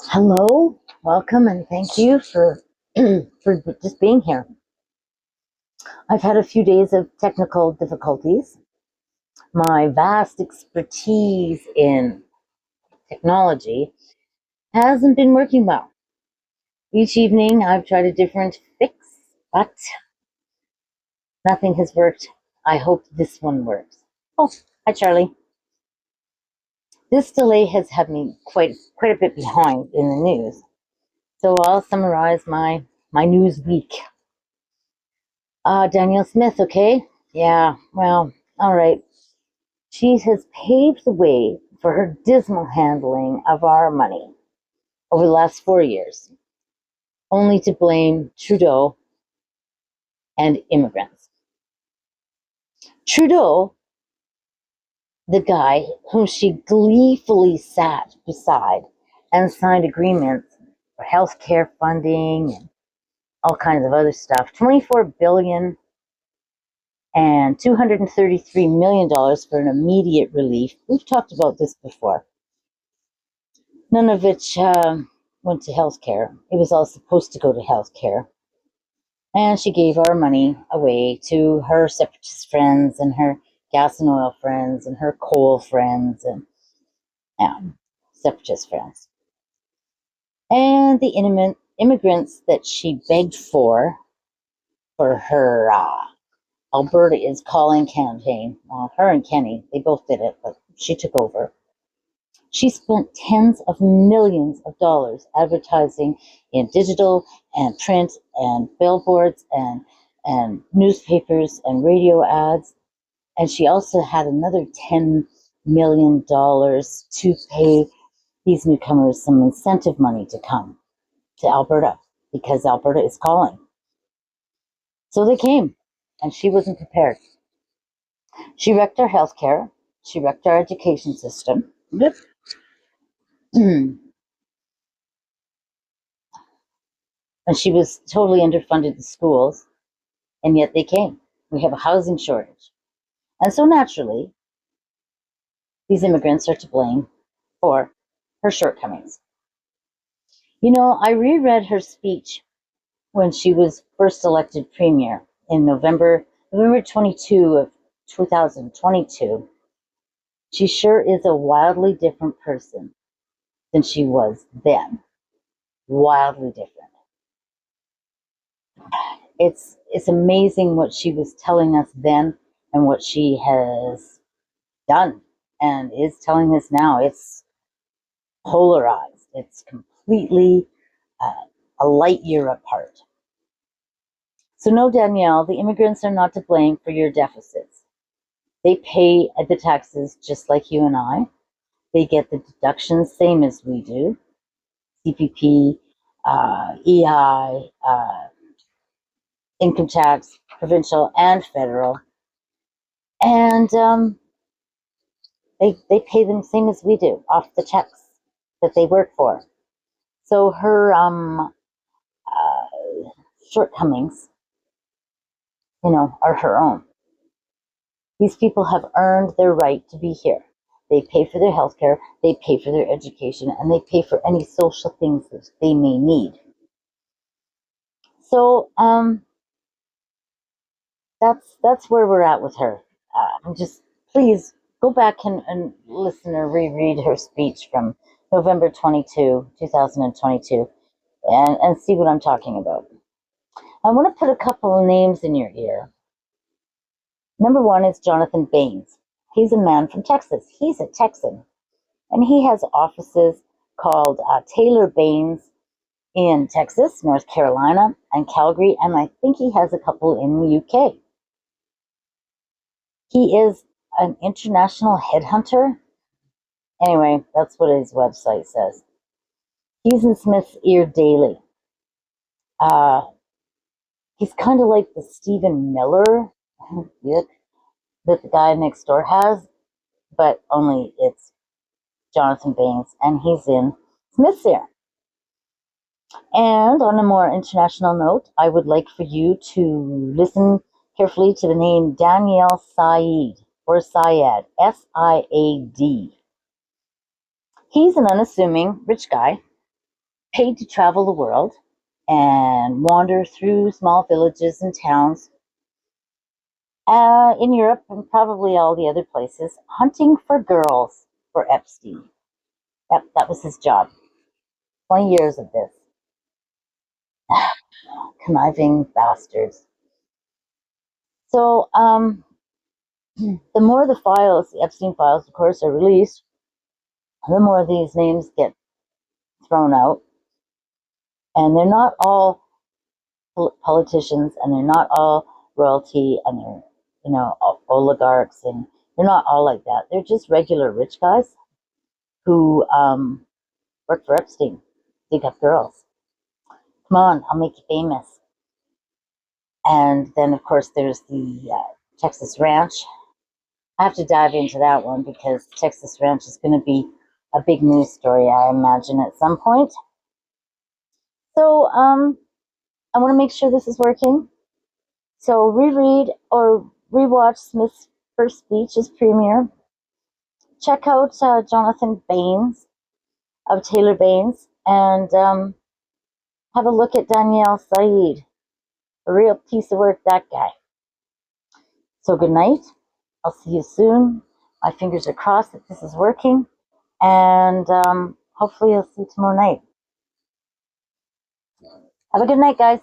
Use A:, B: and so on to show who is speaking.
A: Hello, welcome, and thank you for for just being here. I've had a few days of technical difficulties. My vast expertise in technology hasn't been working well. Each evening, I've tried a different fix, but nothing has worked. I hope this one works. Oh, hi, Charlie. This delay has had me quite a bit behind in the news, so I'll summarize my news week. Danielle Smith, okay? Yeah, well, all right. She has paved the way for her dismal handling of our money over the last 4 years, only to blame Trudeau and immigrants. Trudeau, the guy whom she gleefully sat beside and signed agreements for health care funding and all kinds of other stuff, 24 billion and $233 million for an immediate relief. We've talked about this before. None of which went to healthcare. It was all supposed to go to healthcare. And she gave our money away to her separatist friends and her gas and oil friends and her coal friends and separatist friends. And the immigrants that she begged for her Alberta is Calling campaign. Well, her and Kenny, they both did it, but she took over. She spent tens of millions of dollars advertising in digital and print and billboards and newspapers and radio ads. And she also had another $10 million to pay these newcomers some incentive money to come to Alberta because Alberta is calling. So they came, and she wasn't prepared. She wrecked our healthcare. She wrecked our education system. And she was totally underfunded the schools, and yet they came. We have a housing shortage. And so naturally, these immigrants are to blame for her shortcomings. You know, I reread her speech when she was first elected premier in November 22 of 2022. She sure is a wildly different person than she was then. Wildly different. It's amazing what she was telling us then and what she has done and is telling us now. It's polarized. It's completely a light year apart. So no, Danielle, the immigrants are not to blame for your deficits. They pay the taxes just like you and I. They get the deductions same as we do. CPP, EI, income tax, provincial and federal. And they pay them same as we do off the checks that they work for. So her shortcomings, are her own. These people have earned their right to be here. They pay for their health care, they pay for their education, and they pay for any social things that they may need. So that's where we're at with her. Just please go back and listen or reread her speech from November 22, 2022, and see what I'm talking about. I want to put a couple of names in your ear. Number one is Johnathan Baynes. He's a man from Texas. He's a Texan. And he has offices called Taylor Baynes in Texas, North Carolina, and Calgary. And I think he has a couple in the UK. He is an international headhunter. Anyway, that's what his website says. He's in Smith's ear daily. He's kind of like the Stephen Miller that the guy next door has, but only it's Johnathan Baynes, and he's in Smith's ear. And on a more international note, I would like for you to listen carefully to the name Daniel Said, or Syed, S-I-A-D. He's an unassuming rich guy paid to travel the world and wander through small villages and towns in Europe and probably all the other places, hunting for girls for Epstein. Yep, that was his job. 20 years of this. Conniving bastards. So, the more the files, the Epstein files, of course, are released, the more these names get thrown out. And they're not all politicians, and they're not all royalty, and they're, oligarchs, and they're not all like that. They're just regular rich guys who work for Epstein, dig up girls. Come on, I'll make you famous. And then, of course, there's the Texas Ranch. I have to dive into that one because Texas Ranch is going to be a big news story, I imagine, at some point. So I want to make sure this is working. So reread or rewatch Smith's first speech as premier. Check out Johnathan Baynes of Taylor Baynes, and have a look at Danielle Said. A real piece of work, that guy. So good night. I'll see you soon. My fingers are crossed that this is working, and hopefully I'll see you tomorrow night. Have a good night, guys.